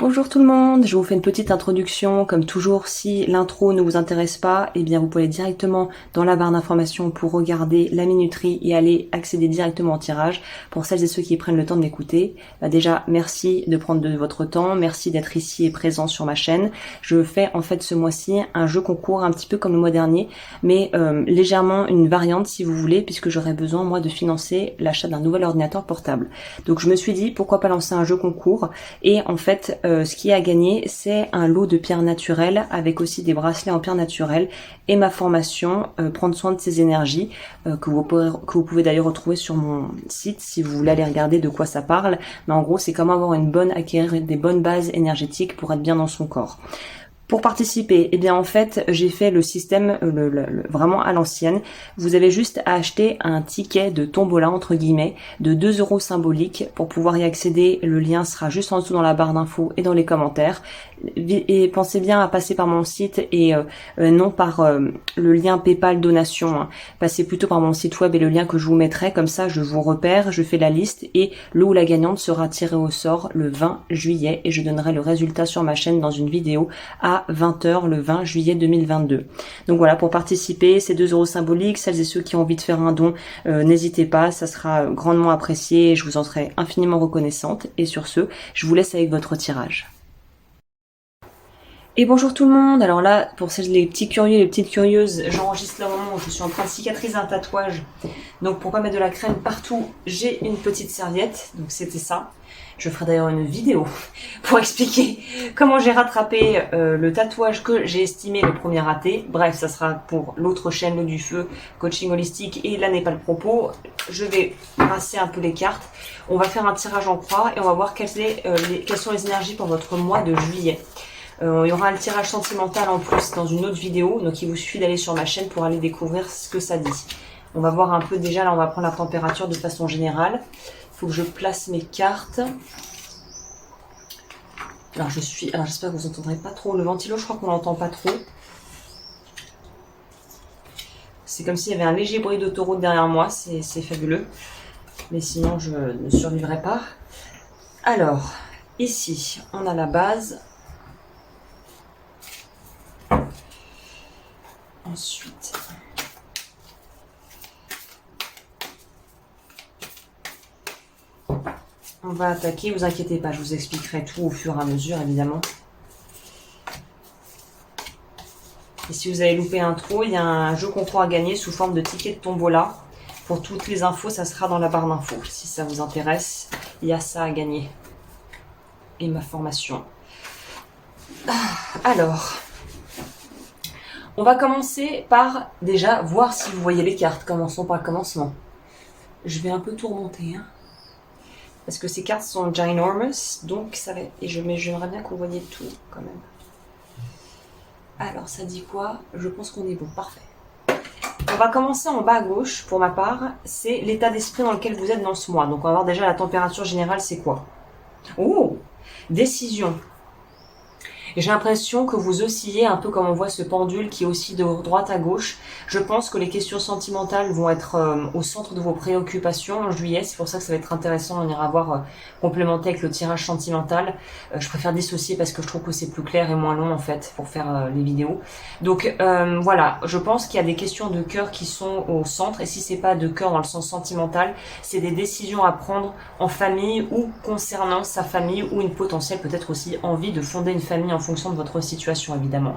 Bonjour tout le monde, je vous fais une petite introduction. Comme toujours, si l'intro ne vous intéresse pas, eh bien vous pouvez aller directement dans la barre d'informations pour regarder la minuterie et aller accéder directement au tirage. Pour celles et ceux qui prennent le temps de m'écouter, déjà merci de prendre de votre temps, merci d'être ici et présent sur ma chaîne. Je fais en fait ce mois-ci un jeu concours un petit peu comme le mois dernier, mais légèrement une variante si vous voulez, puisque j'aurais besoin moi de financer l'achat d'un nouvel ordinateur portable. Donc je me suis dit pourquoi pas lancer un jeu concours et en fait ce qui est à gagner, c'est un lot de pierres naturelles avec aussi des bracelets en pierres naturelles et ma formation prendre soin de ses énergies que vous pouvez d'ailleurs retrouver sur mon site si vous voulez aller regarder de quoi ça parle. Mais en gros, c'est comment acquérir des bonnes bases énergétiques pour être bien dans son corps. Pour participer, eh bien en fait, j'ai fait le système vraiment à l'ancienne. Vous avez juste à acheter un ticket de tombola entre guillemets de 2 € symboliques pour pouvoir y accéder. Le lien sera juste en dessous dans la barre d'infos et dans les commentaires. Et pensez bien à passer par mon site et non par le lien PayPal donation. Passez plutôt par mon site web et le lien que je vous mettrai. Comme ça, je vous repère, je fais la liste et le ou la gagnante sera tirée au sort le 20 juillet et je donnerai le résultat sur ma chaîne dans une vidéo à 20 h le 20 juillet 2022. Donc voilà, pour participer, c'est 2 € symboliques. Celles et ceux qui ont envie de faire un don, n'hésitez pas, ça sera grandement apprécié et je vous en serai infiniment reconnaissante. Et sur ce, je vous laisse avec votre tirage. Et bonjour tout le monde, alors là, pour les petits curieux et les petites curieuses, j'enregistre le moment où je suis en train de cicatriser un tatouage. Donc pour pas mettre de la crème partout, j'ai une petite serviette, donc c'était ça. Je ferai d'ailleurs une vidéo pour expliquer comment j'ai rattrapé le tatouage que j'ai estimé le premier raté. Bref, ça sera pour l'autre chaîne, l'eau du feu, coaching holistique, et là n'est pas le propos. Je vais brasser un peu les cartes. On va faire un tirage en croix et on va voir quelles sont les énergies pour votre mois de juillet. Il y aura un tirage sentimental en plus dans une autre vidéo, donc il vous suffit d'aller sur ma chaîne pour aller découvrir ce que ça dit. On va voir un peu déjà, là on va prendre la température de façon générale. Il faut que je place mes cartes. Alors j'espère que vous n'entendrez pas trop. Le ventilo, je crois qu'on l'entend pas trop. C'est comme s'il y avait un léger bruit d'autoroute derrière moi, c'est fabuleux. Mais sinon je ne survivrai pas. Alors, ici, on a la base. Ensuite, on va attaquer, vous inquiétez pas, je vous expliquerai tout au fur et à mesure évidemment. Et si vous avez loupé un trou, il y a un jeu concours à gagner sous forme de ticket de tombola. Pour toutes les infos, ça sera dans la barre d'infos. Si ça vous intéresse, il y a ça à gagner. Et ma formation. Alors, on va commencer par déjà voir si vous voyez les cartes. Commençons par le commencement. Je vais un peu tout remonter, hein, parce que ces cartes sont ginormous, donc ça va. Et j'aimerais bien que vous voyez tout quand même. Alors ça dit quoi? Je pense qu'on est bon, parfait. On va commencer en bas à gauche, pour ma part, c'est l'état d'esprit dans lequel vous êtes dans ce mois. Donc on va voir déjà la température générale, c'est quoi? Oh, décision. Et j'ai l'impression que vous oscillez un peu comme on voit ce pendule qui oscille de droite à gauche. Je pense que les questions sentimentales vont être au centre de vos préoccupations en juillet. C'est pour ça que ça va être intéressant. On ira voir complémenté avec le tirage sentimental. Je préfère dissocier parce que je trouve que c'est plus clair et moins long en fait pour faire les vidéos. Donc voilà, je pense qu'il y a des questions de cœur qui sont au centre. Et si c'est pas de cœur dans le sens sentimental, c'est des décisions à prendre en famille ou concernant sa famille ou une potentielle peut-être aussi envie de fonder une famille en fonction de votre situation évidemment.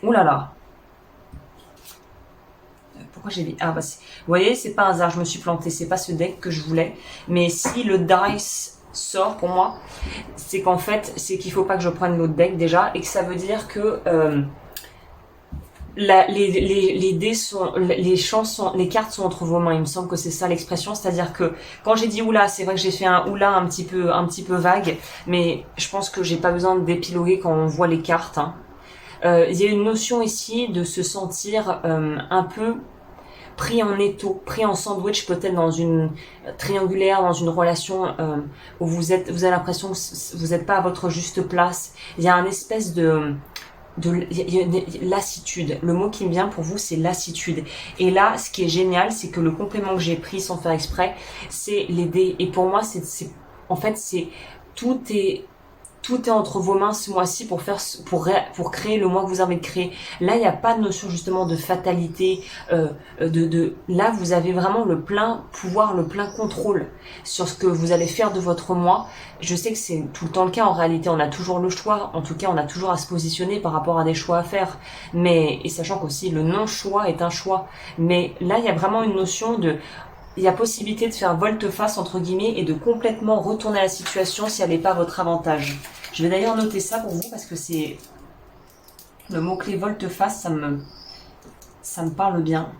Ouh là là. Pourquoi j'ai dit... Ah bah vous voyez, c'est pas un hasard, je me suis plantée, c'est pas ce deck que je voulais. Mais si le dice sort pour moi, c'est qu'en fait, c'est qu'il faut pas que je prenne l'autre deck déjà et que ça veut dire que les dés sont, les cartes sont entre vos mains. Il me semble que c'est ça l'expression, c'est-à-dire que quand j'ai dit oula, c'est vrai que j'ai fait un oula un petit peu vague, mais je pense que j'ai pas besoin d'épiloguer quand on voit les cartes. Hein. Il y a une notion ici de se sentir un peu pris en étau, pris en sandwich, peut-être dans une triangulaire, dans une relation où vous avez l'impression que vous n'êtes pas à votre juste place. Il y a un espèce de lassitude. Le mot qui me vient pour vous, c'est lassitude. Et là, ce qui est génial, c'est que le complément que j'ai pris sans faire exprès, c'est l'aider. Et pour moi, en fait, tout est tout est entre vos mains ce mois-ci pour créer le mois que vous avez créé. Là, il n'y a pas de notion justement de fatalité. Là, vous avez vraiment le plein pouvoir, le plein contrôle sur ce que vous allez faire de votre mois. Je sais que c'est tout le temps le cas. En réalité, on a toujours le choix. En tout cas, on a toujours à se positionner par rapport à des choix à faire. Et sachant qu'aussi le non-choix est un choix. Mais là, il y a vraiment une notion il y a possibilité de faire volte-face entre guillemets et de complètement retourner la situation si elle n'est pas à votre avantage. Je vais d'ailleurs noter ça pour vous parce que c'est le mot-clé volte-face, ça me parle bien.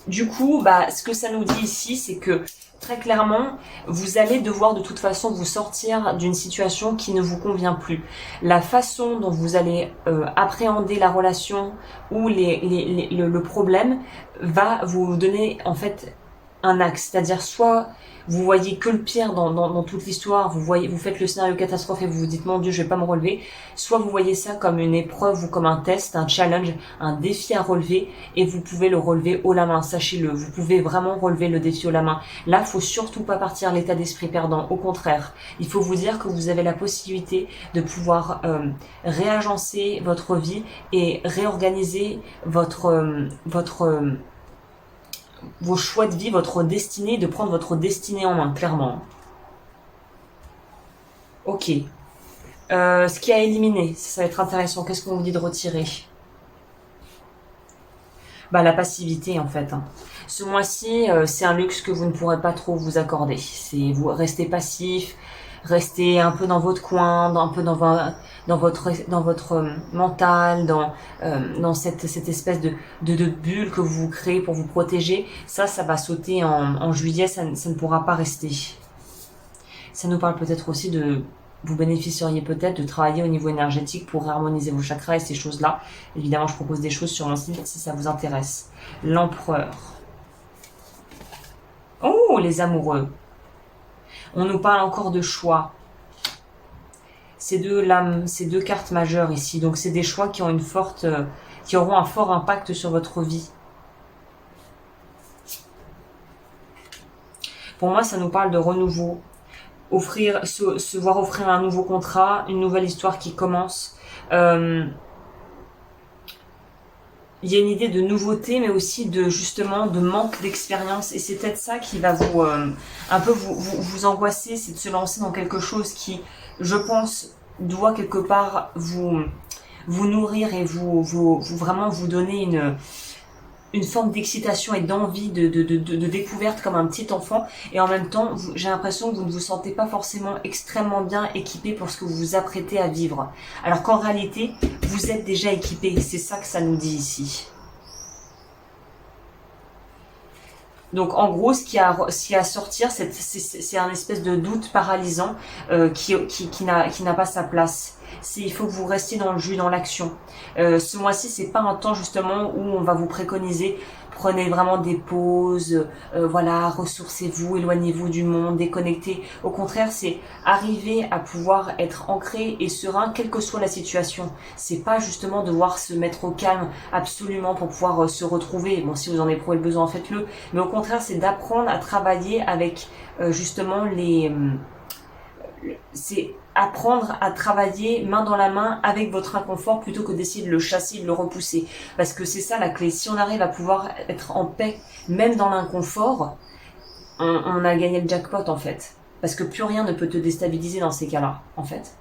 Du coup, ce que ça nous dit ici, c'est que très clairement, vous allez devoir de toute façon vous sortir d'une situation qui ne vous convient plus. La façon dont vous allez appréhender la relation ou le problème va vous donner en fait un axe, c'est-à-dire soit vous voyez que le pire dans toute l'histoire, vous faites le scénario catastrophe et vous vous dites mon Dieu je vais pas me relever, soit vous voyez ça comme une épreuve ou comme un test, un challenge, un défi à relever et vous pouvez le relever haut la main, sachez-le, vous pouvez vraiment relever le défi haut la main. Là, faut surtout pas partir l'état d'esprit perdant, au contraire, il faut vous dire que vous avez la possibilité de pouvoir réagencer votre vie et réorganiser vos choix de vie, votre destinée, de prendre votre destinée en main, clairement. Ok. Ce qui a éliminé, ça va être intéressant. Qu'est-ce qu'on vous dit de retirer? La passivité, en fait. Ce mois-ci, c'est un luxe que vous ne pourrez pas trop vous accorder. C'est vous restez passif, restez un peu dans votre coin, un peu dans votre mental, dans cette espèce de bulle que vous créez pour vous protéger. Ça va sauter en juillet, ça ne pourra pas rester. Ça nous parle peut-être aussi vous bénéficieriez peut-être de travailler au niveau énergétique pour harmoniser vos chakras et ces choses-là. Évidemment, je propose des choses sur mon site si ça vous intéresse. L'empereur. Oh, les amoureux. On nous parle encore de choix. Ces deux cartes majeures ici. Donc, c'est des choix qui ont qui auront un fort impact sur votre vie. Pour moi, ça nous parle de renouveau. Se voir offrir un nouveau contrat, une nouvelle histoire qui commence. Il y a une idée de nouveauté, mais aussi de manque d'expérience. Et c'est peut-être ça qui va vous angoisser, c'est de se lancer dans quelque chose qui, je pense, doit quelque part vous nourrir et vraiment vous donner une forme d'excitation et d'envie de découverte comme un petit enfant. Et en même temps, j'ai l'impression que vous ne vous sentez pas forcément extrêmement bien équipé pour ce que vous vous apprêtez à vivre. Alors qu'en réalité, vous êtes déjà équipé. C'est ça que ça nous dit ici. Donc en gros, ce qui a à sortir, c'est un espèce de doute paralysant qui n'a pas sa place. Il faut que vous restiez dans le jus, dans l'action. Ce mois-ci, c'est pas un temps justement où on va vous préconiser. Prenez vraiment des pauses, ressourcez-vous, éloignez-vous du monde, déconnectez. Au contraire, c'est arriver à pouvoir être ancré et serein, quelle que soit la situation. C'est pas justement devoir se mettre au calme absolument pour pouvoir se retrouver. Bon, si vous en éprouvez le besoin, faites-le. Mais au contraire, c'est d'apprendre à travailler avec justement c'est apprendre à travailler main dans la main avec votre inconfort plutôt que d'essayer de le chasser, de le repousser. Parce que c'est ça la clé. Si on arrive à pouvoir être en paix, même dans l'inconfort, on a gagné le jackpot en fait. Parce que plus rien ne peut te déstabiliser dans ces cas-là, en fait.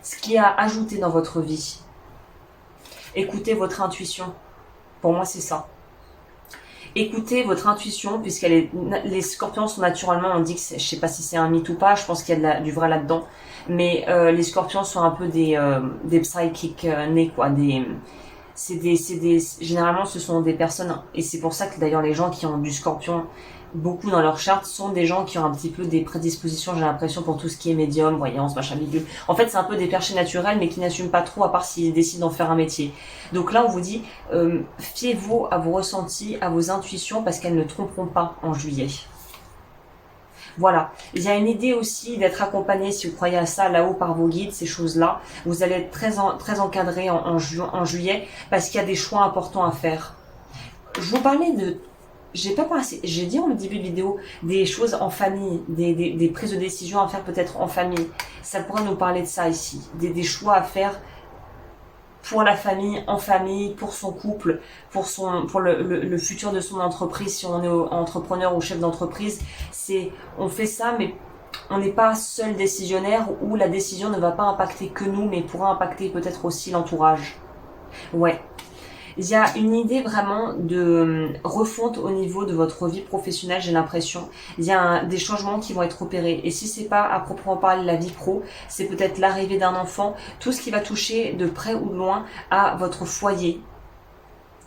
Ce qui a ajouté dans votre vie, écoutez votre intuition. Pour moi, c'est ça. Écoutez votre intuition, les scorpions sont naturellement, on dit que je sais pas si c'est un mythe ou pas, je pense qu'il y a du vrai là-dedans, mais les scorpions sont un peu des psychic nés, quoi, généralement ce sont des personnes, et c'est pour ça que d'ailleurs les gens qui ont du scorpion beaucoup dans leur charte sont des gens qui ont un petit peu des prédispositions, j'ai l'impression, pour tout ce qui est médium, voyance, machin milieu. En fait, c'est un peu des perchés naturels, mais qui n'assument pas trop, à part s'ils décident d'en faire un métier. Donc là, on vous dit, fiez-vous à vos ressentis, à vos intuitions, parce qu'elles ne tromperont pas en juillet. Voilà. Il y a une idée aussi d'être accompagné, si vous croyez à ça, là-haut par vos guides, ces choses-là. Vous allez être très encadré en juillet parce qu'il y a des choix importants à faire. Je vous parlais de... J'ai pas parlé, j'ai dit en début de vidéo des choses en famille, des prises de décision à faire peut-être en famille. Ça pourrait nous parler de ça ici. Des choix à faire pour la famille, en famille, pour son couple, pour le futur de son entreprise, si on est entrepreneur ou chef d'entreprise. On fait ça, mais on n'est pas seul décisionnaire où la décision ne va pas impacter que nous, mais pourra impacter peut-être aussi l'entourage. Ouais. Il y a une idée vraiment de refonte au niveau de votre vie professionnelle, j'ai l'impression. Il y a des changements qui vont être opérés. Et si c'est pas à proprement parler la vie pro, c'est peut-être l'arrivée d'un enfant, tout ce qui va toucher de près ou de loin à votre foyer,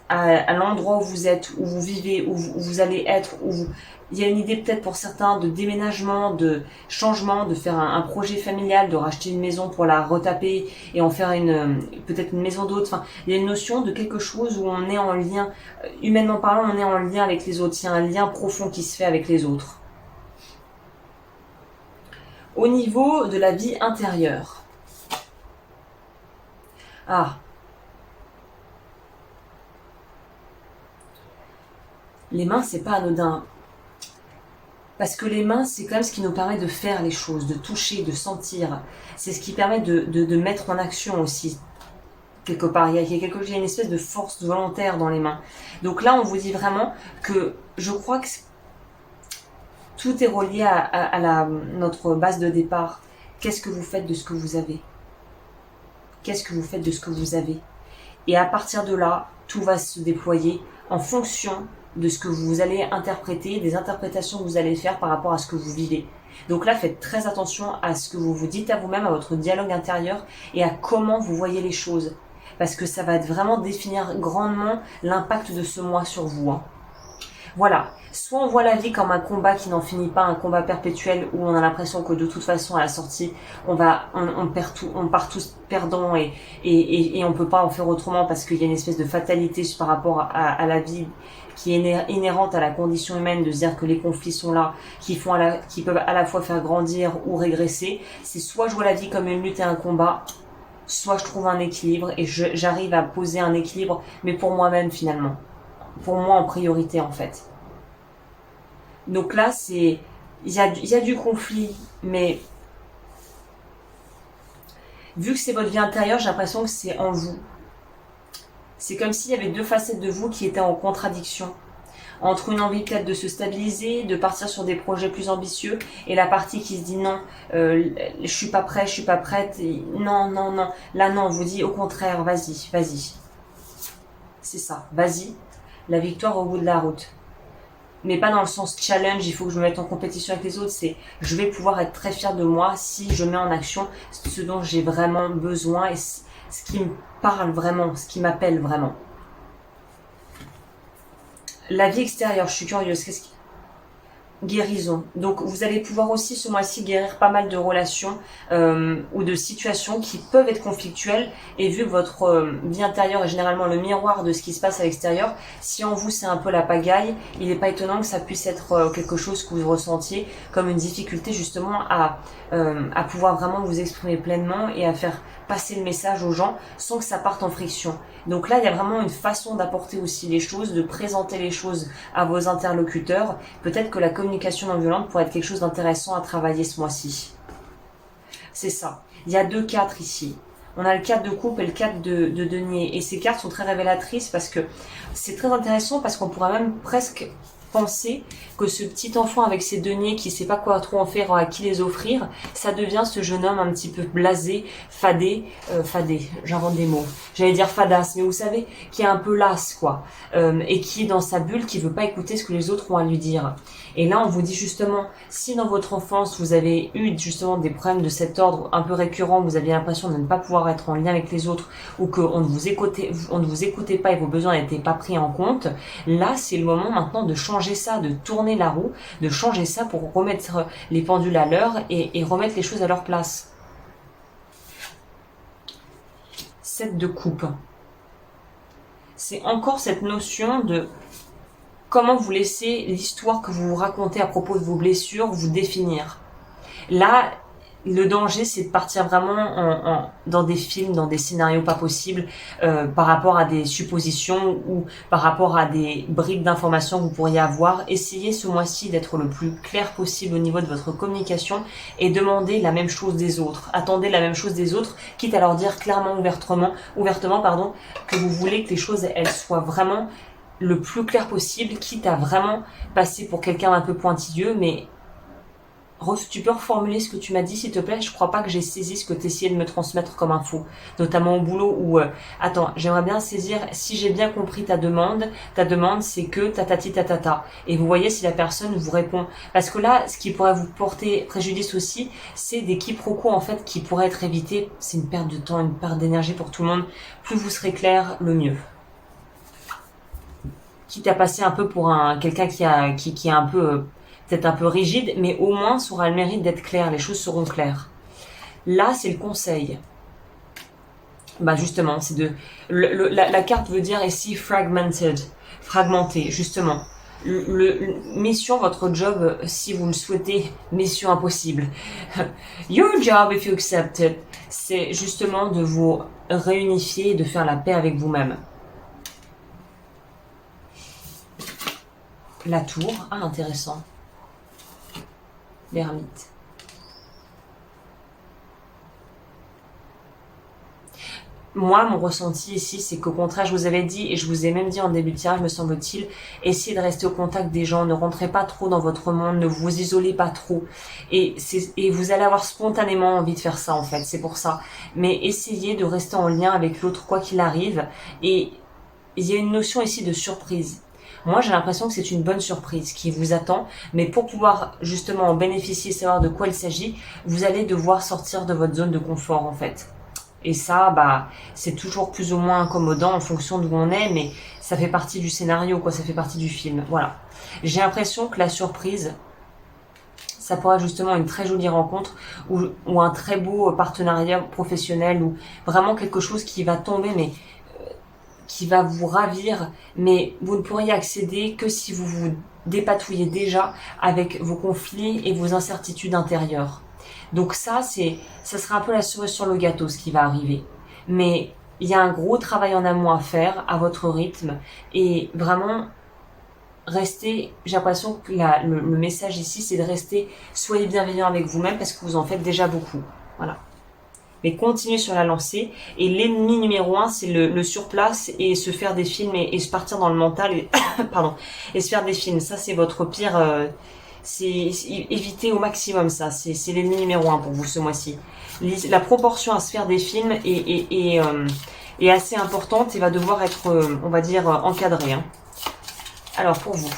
à l'endroit où vous êtes, où vous vivez, où vous allez être, il y a une idée peut-être pour certains de déménagement, de changement, de faire un projet familial, de racheter une maison pour la retaper et en faire peut-être une maison d'hôte. Enfin, il y a une notion de quelque chose où on est en lien, humainement parlant, on est en lien avec les autres. Il y a un lien profond qui se fait avec les autres. Au niveau de la vie intérieure. Ah. Les mains, c'est pas anodin. Parce que les mains, c'est quand même ce qui nous permet de faire les choses, de toucher, de sentir. C'est ce qui permet de mettre en action aussi, quelque part. Il y a une espèce de force volontaire dans les mains. Donc là, on vous dit vraiment que je crois que tout est relié à notre base de départ. Qu'est-ce que vous faites de ce que vous avez? Qu'est-ce que vous faites de ce que vous avez? Et à partir de là, tout va se déployer en fonction de ce que vous allez interpréter, des interprétations que vous allez faire par rapport à ce que vous vivez. Donc là, faites très attention à ce que vous vous dites à vous-même, à votre dialogue intérieur et à comment vous voyez les choses. Parce que ça va vraiment définir grandement l'impact de ce mois sur vous. Voilà. Soit on voit la vie comme un combat qui n'en finit pas, un combat perpétuel où on a l'impression que de toute façon à la sortie, on perd tout, on part tous perdants et on peut pas en faire autrement parce qu'il y a une espèce de fatalité par rapport à la vie qui est inhérente à la condition humaine de se dire que les conflits sont là, qui peuvent à la fois faire grandir ou régresser. C'est soit je vois la vie comme une lutte et un combat, soit je trouve un équilibre et j'arrive à poser un équilibre, mais pour moi-même finalement. Pour moi en priorité en fait. Donc là, il y a du conflit, mais vu que c'est votre vie intérieure, j'ai l'impression que c'est en vous. C'est comme s'il y avait deux facettes de vous qui étaient en contradiction. Entre une envie peut-être de se stabiliser, de partir sur des projets plus ambitieux, et la partie qui se dit non, je suis pas prêt, je suis pas prête, non. Là non, on vous dit au contraire, vas-y. C'est ça, vas-y. La victoire au bout de la route. Mais pas dans le sens challenge, il faut que je me mette en compétition avec les autres, c'est je vais pouvoir être très fière de moi si je mets en action ce dont j'ai vraiment besoin et ce qui me parle vraiment, ce qui m'appelle vraiment. La vie extérieure, je suis curieuse, guérison. Donc vous allez pouvoir aussi ce mois-ci guérir pas mal de relations ou de situations qui peuvent être conflictuelles et vu que votre vie intérieure est généralement le miroir de ce qui se passe à l'extérieur, si en vous c'est un peu la pagaille, il n'est pas étonnant que ça puisse être quelque chose que vous ressentiez comme une difficulté justement à pouvoir vraiment vous exprimer pleinement et à faire passer le message aux gens sans que ça parte en friction. Donc là, il y a vraiment une façon d'apporter aussi les choses, de présenter les choses à vos interlocuteurs. Peut-être que la communication non violente pourrait être quelque chose d'intéressant à travailler ce mois-ci. C'est ça. Il y a 2 4 ici. On a le 4 de coupe et le 4 de denier. Et ces cartes sont très révélatrices parce que c'est très intéressant parce qu'on pourrait même presque penser que ce petit enfant avec ses deniers qui sait pas quoi trop en faire, à qui les offrir, ça devient ce jeune homme un petit peu blasé, fadé, j'invente des mots, j'allais dire fadasse, mais vous savez, qui est un peu las quoi, et qui est dans sa bulle, qui veut pas écouter ce que les autres ont à lui dire. Et là on vous dit justement, si dans votre enfance vous avez eu justement des problèmes de cet ordre un peu récurrents, vous aviez l'impression de ne pas pouvoir être en lien avec les autres, ou qu'on ne vous écoutait pas et vos besoins n'étaient pas pris en compte, là c'est le moment maintenant de changer ça, de tourner la roue, de changer ça pour remettre les pendules à l'heure et remettre les choses à leur place. 7 de coupe. C'est encore cette notion de comment vous laissez l'histoire que vous vous racontez à propos de vos blessures vous définir. Là, le danger, c'est de partir vraiment dans des films, dans des scénarios pas possibles, par rapport à des suppositions ou par rapport à des bribes d'informations que vous pourriez avoir. Essayez ce mois-ci d'être le plus clair possible au niveau de votre communication et demandez la même chose des autres. Attendez la même chose des autres, quitte à leur dire clairement, ouvertement, que vous voulez que les choses, elles soient vraiment le plus clair possible, quitte à vraiment passer pour quelqu'un d'un peu pointilleux, mais tu peux reformuler ce que tu m'as dit, s'il te plaît? Je crois pas que j'ai saisi ce que tu essayais de me transmettre comme info. Notamment au boulot où, attends, j'aimerais bien saisir, si j'ai bien compris ta demande c'est que tatati tatata. Et vous voyez si la personne vous répond. Parce que là, ce qui pourrait vous porter préjudice aussi, c'est des quiproquos, en fait, qui pourraient être évités. C'est une perte de temps, une perte d'énergie pour tout le monde. Plus vous serez clair, le mieux. Quitte à passer un peu pour quelqu'un qui est un peu, peut-être un peu rigide, mais au moins ça aura le mérite d'être clair, les choses seront claires. Là, c'est le conseil. Bah justement, c'est la carte veut dire ici fragmenté, justement. Mission, votre job, si vous le souhaitez, mission impossible. Your job, if you accept it, c'est justement de vous réunifier et de faire la paix avec vous-même. La tour, intéressant. L'ermite. Moi, mon ressenti ici, c'est qu'au contraire, je vous avais dit, et je vous ai même dit en début de tirage, me semble-t-il, essayez de rester au contact des gens, ne rentrez pas trop dans votre monde, ne vous isolez pas trop. Et vous allez avoir spontanément envie de faire ça, en fait, c'est pour ça. Mais essayez de rester en lien avec l'autre, quoi qu'il arrive. Et il y a une notion ici de surprise. Moi, j'ai l'impression que c'est une bonne surprise qui vous attend, mais pour pouvoir justement en bénéficier, savoir de quoi il s'agit, vous allez devoir sortir de votre zone de confort, en fait. Et ça, bah, c'est toujours plus ou moins incommodant en fonction d'où on est, mais ça fait partie du scénario, quoi, ça fait partie du film. Voilà. J'ai l'impression que la surprise, ça pourrait être justement une très jolie rencontre ou un très beau partenariat professionnel ou vraiment quelque chose qui va tomber, mais qui va vous ravir, mais vous ne pourriez accéder que si vous vous dépatouillez déjà avec vos conflits et vos incertitudes intérieures. Donc ça sera un peu la cerise sur le gâteau, ce qui va arriver. Mais il y a un gros travail en amont à faire, à votre rythme, et vraiment, restez, j'ai l'impression que le message ici, c'est de rester, soyez bienveillant avec vous-même, parce que vous en faites déjà beaucoup. Voilà. Mais continuez sur la lancée. Et l'ennemi numéro 1, c'est le surplace et se faire des films et se partir dans le mental et, pardon, et se faire des films. Ça, c'est votre pire, évitez au maximum ça. C'est l'ennemi numéro 1 pour vous ce mois-ci. La proportion à se faire des films est assez importante et va devoir être, on va dire, encadrée. Hein. Alors, pour vous.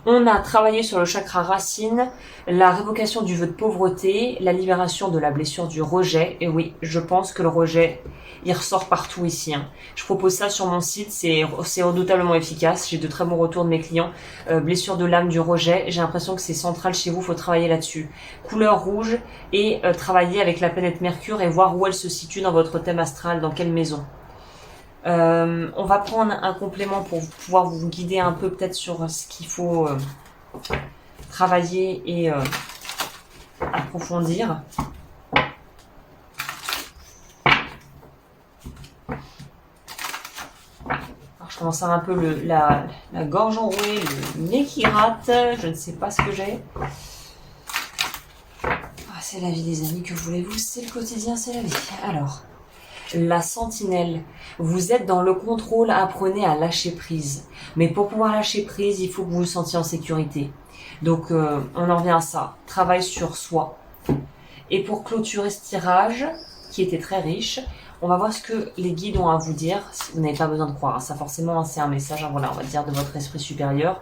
On a travaillé sur le chakra racine, la révocation du vœu de pauvreté, la libération de la blessure du rejet. Et oui, je pense que le rejet, il ressort partout ici. Hein. Je propose ça sur mon site, c'est redoutablement efficace. J'ai de très bons retours de mes clients. Blessure de l'âme, du rejet, j'ai l'impression que c'est central chez vous, il faut travailler là-dessus. Couleur rouge et travailler avec la planète Mercure et voir où elle se situe dans votre thème astral, dans quelle maison. On va prendre un complément pour pouvoir vous guider un peu peut-être sur ce qu'il faut travailler et approfondir. Alors, je commence à avoir un peu la gorge enrouée, le nez qui rate, je ne sais pas ce que j'ai. Ah, c'est la vie des amis, que voulez-vous, c'est le quotidien, c'est la vie. Alors... La sentinelle, vous êtes dans le contrôle, apprenez à lâcher prise. Mais pour pouvoir lâcher prise, il faut que vous vous sentiez en sécurité. Donc on en revient à ça, travail sur soi. Et pour clôturer ce tirage, qui était très riche, on va voir ce que les guides ont à vous dire. Vous n'avez pas besoin de croire, ça forcément c'est un message, voilà, on va dire de votre esprit supérieur.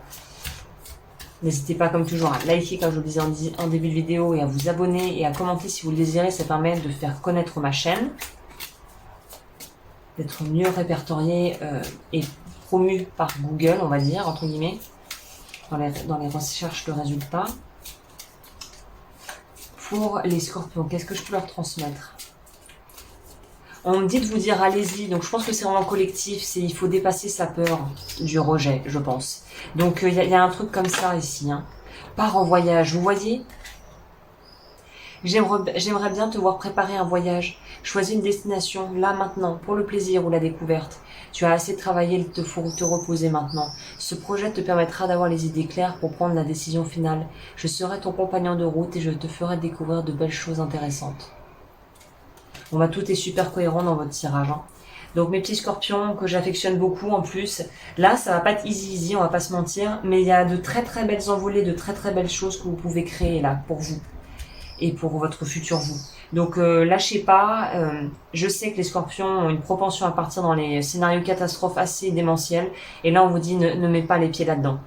N'hésitez pas comme toujours à liker comme je vous le disais en début de vidéo et à vous abonner et à commenter si vous le désirez, ça permet de faire connaître ma chaîne. D'être mieux répertorié et promu par Google, on va dire, entre guillemets, dans les recherches de résultats. Pour les scorpions, qu'est-ce que je peux leur transmettre? On me dit de vous dire allez-y, donc je pense que c'est vraiment collectif, il faut dépasser sa peur du rejet, je pense. Donc il y a un truc comme ça ici, hein. Part en voyage, vous voyez? J'aimerais bien te voir préparer un voyage. Choisis une destination, là, maintenant, pour le plaisir ou la découverte. Tu as assez travaillé, il te faut te reposer maintenant. Ce projet te permettra d'avoir les idées claires pour prendre la décision finale. Je serai ton compagnon de route et je te ferai découvrir de belles choses intéressantes. Bon bah tout est super cohérent dans votre tirage, hein. Donc mes petits scorpions que j'affectionne beaucoup en plus, là ça va pas être easy, on va pas se mentir, mais il y a de très très belles envolées, de très très belles choses que vous pouvez créer là pour vous et pour votre futur vous. Donc lâchez pas, je sais que les scorpions ont une propension à partir dans les scénarios catastrophes assez démentiels, et là on vous dit ne mets pas les pieds là-dedans.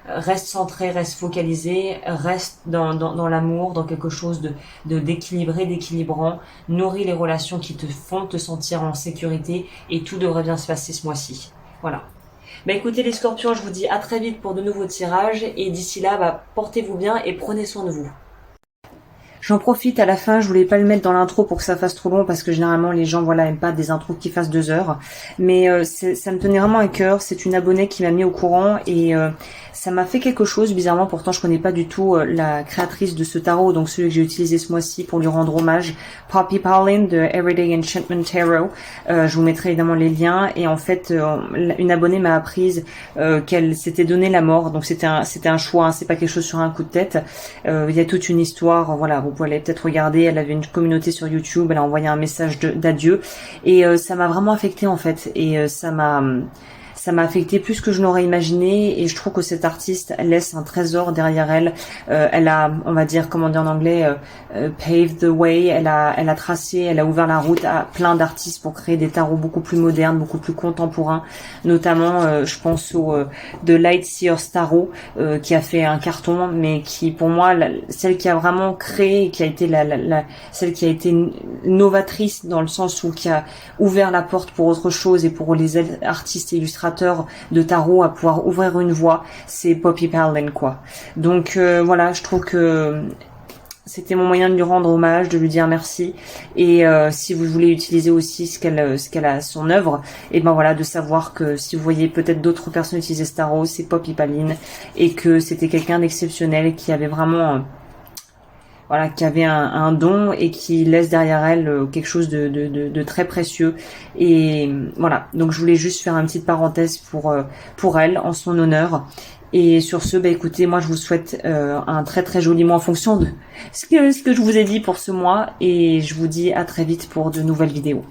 Reste centré, reste focalisé, reste dans l'amour, dans quelque chose d'équilibré, d'équilibrant, nourris les relations qui te font te sentir en sécurité, et tout devrait bien se passer ce mois-ci. Voilà. Bah écoutez les scorpions, je vous dis à très vite pour de nouveaux tirages, et d'ici là, bah, portez-vous bien et prenez soin de vous. J'en profite à la fin, je voulais pas le mettre dans l'intro pour que ça fasse trop long parce que généralement les gens voilà aiment pas des intros qui fassent 2 heures. Mais ça me tenait vraiment à cœur, c'est une abonnée qui m'a mis au courant et ça m'a fait quelque chose bizarrement, pourtant je connais pas du tout la créatrice de ce tarot, donc celui que j'ai utilisé ce mois-ci pour lui rendre hommage, Poppy Paulin de Everyday Enchantment Tarot. Je vous mettrai évidemment les liens et en fait une abonnée m'a apprise qu'elle s'était donné la mort, donc c'était un choix, hein, c'est pas quelque chose sur un coup de tête. Il y a toute une histoire, voilà, vous pouvez aller peut-être regarder, elle avait une communauté sur YouTube, elle a envoyé un message d'adieu et ça m'a vraiment affecté en fait et ça m'a affecté plus que je n'aurais imaginé et je trouve que cette artiste laisse un trésor derrière elle. Elle a, on va dire, comment dire en anglais, paved the way. Elle a tracé, elle a ouvert la route à plein d'artistes pour créer des tarots beaucoup plus modernes, beaucoup plus contemporains. Notamment, je pense au The Lightseers Tarot qui a fait un carton, mais qui, pour moi, celle qui a vraiment créé, qui a été celle qui a été novatrice dans le sens où qui a ouvert la porte pour autre chose et pour les artistes et illustrateurs de tarot à pouvoir ouvrir une voie, c'est Poppy Paulin quoi. Donc voilà, je trouve que c'était mon moyen de lui rendre hommage, de lui dire merci et si vous voulez utiliser aussi ce qu'elle a son œuvre, et ben voilà, de savoir que si vous voyez peut-être d'autres personnes utiliser ce tarot, c'est Poppy Paulin et que c'était quelqu'un d'exceptionnel qui avait vraiment voilà, qui avait un don et qui laisse derrière elle quelque chose de très précieux. Et voilà, donc je voulais juste faire une petite parenthèse pour elle, en son honneur. Et sur ce, bah écoutez, moi je vous souhaite un très très joli mois en fonction de ce que je vous ai dit pour ce mois. Et je vous dis à très vite pour de nouvelles vidéos.